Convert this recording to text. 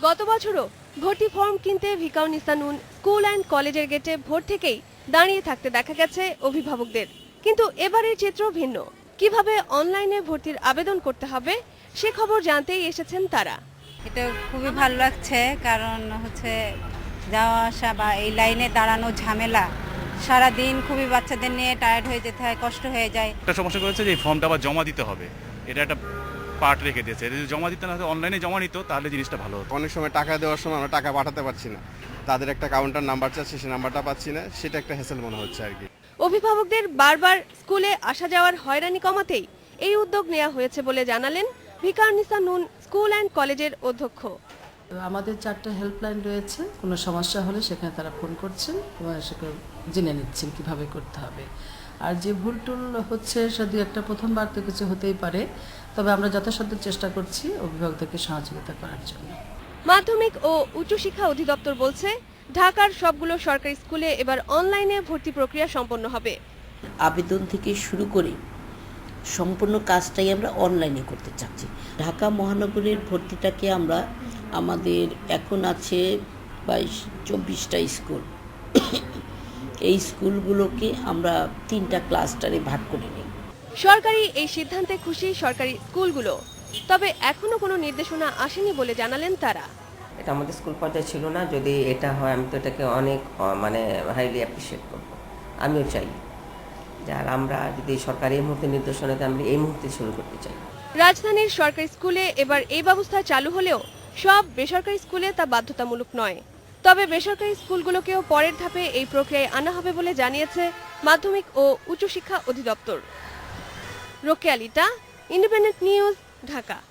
গত বছরও ভর্তি ফর্ম কিনতে ভিকারুননিসা নূন স্কুল অ্যান্ড কলেজের গেটে ভোর থেকেই দাঁড়িয়ে থাকতে দেখা গেছে অভিভাবকদের। কিন্তু এবারের চিত্র ভিন্ন। কিভাবে অনলাইনে ভর্তির আবেদন করতে হবে সে খবর জানতেই এসেছেন তারা। এটা খুবই ভালো লাগছে, কারণ যাওয়া আসা বা এই লাইনে দাঁড়ানো ঝামেলা, সারাদিন খুবই বাচ্চাদের নিয়ে টায়ার্ড হয়ে যেতে হয়, কষ্ট হয়ে যায়। একটা সমস্যা করেছে যে এই ফর্মটা আবার জমা দিতে হবে, এটা একটা পার্ট রেখে দিয়েছে। যদি জমা দিতে না হতো, অনলাইনে জমা নিত, তাহলে জিনিসটা ভালো হতো। অনেক সময় টাকা দেওয়ার সময় আমরা টাকা পাঠাতে পারছি না, তাদের একটা কাউন্টার নাম্বার চাচ্ছে, সেই নাম্বারটা পাচ্ছি না, সেটা একটা হ্যাসেল মনে হচ্ছে আর কি। অভিভাবকদের বারবার স্কুলে আসা যাওয়ার হয়রানি কমাতেই এই উদ্যোগ নেওয়া হয়েছে বলে জানালেন ভিকারুননিসা নূন স্কুল অ্যান্ড কলেজের অধ্যক্ষ। আমাদের 4টা হেল্পলাইন রয়েছে, কোনো সমস্যা হলে সেখানে তারা ফোন করছেন এবং সেটা জেনে নিচ্ছেন কিভাবে করতে হবে। আর যে ভুল টুল হচ্ছে শুধু একটা প্রথমবার তো কিছু হতেই পারে, তবে আমরা যথাসাধ্য চেষ্টা করছি অভিভাবকদেরকে সহযোগিতা করার জন্য। মাধ্যমিক ও উচ্চশিক্ষা অধিদপ্তর বলছে ঢাকার সবগুলো সরকারি স্কুলে এবার অনলাইনে ভর্তি প্রক্রিয়া সম্পন্ন হবে। আবেদন থেকে শুরু করে সম্পূর্ণ কাজটাই আমরা অনলাইনে করতে চাচ্ছি। ঢাকা মহানগরীর ভর্তিটাকে আমরা আমাদের এখন আছে 22-24টা স্কুল, এই স্কুলগুলোকে আমরা 3টা ক্লাস্টারে ভাগ করে নিই। সরকারি এই সিদ্ধান্তে খুশি সরকারি স্কুলগুলো, তবে এখনো কোনো নির্দেশনা আসেনি বলে জানালেন তারা। এটা আমাদের স্কুল পর্যায়ে ছিল না, যদি এটা হয় আমি তো এটাকে অনেক হাইলি অ্যাপ্রিসিয়েট করব। আমিও চাই যার আমরা যদি সরকারি এই মুহূর্তে নির্দেশনা দেয়, আমরা এই মুহূর্তে শুরু করতে চাই। রাজধানীর সরকারি স্কুলে এবার এই ব্যবস্থা চালু হলেও সব বেসরকারি স্কুলে তা বাধ্যতামূলক নয়। তবে বেসরকারি স্কুলগুলোকেও পরের ধাপে এই প্রক্রিয়ায় আনা হবে বলে জানিয়েছে মাধ্যমিক ও উচ্চশিক্ষা অধিদপ্তর। Rokeya Lita, Independent News, Dhaka.